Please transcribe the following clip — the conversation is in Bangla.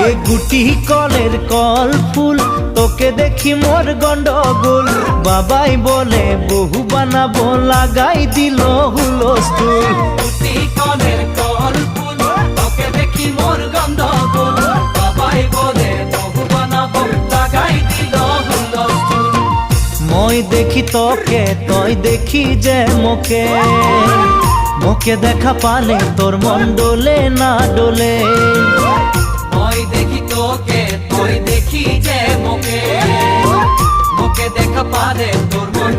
এ গুটি কলের কল ফুল তোকে দেখি মোর গন্ডগোল বাবাই বলে বহু বানাবো লাগাই দিল হুলস্থুল গুটি কলের কল ফুল তোকে দেখি মোর গন্ডগোল বাবাই বলে বহু বানাবো লাগাই দিল হুলস্থুল মই দেখি তোকে তই দেখি যে মোকে মোকে দেখা পালে তোর মন ডোলে না ডোলে মই দেখি তোকে তুই দেখি যে মোকে মোকে দেখা পারে তোর মন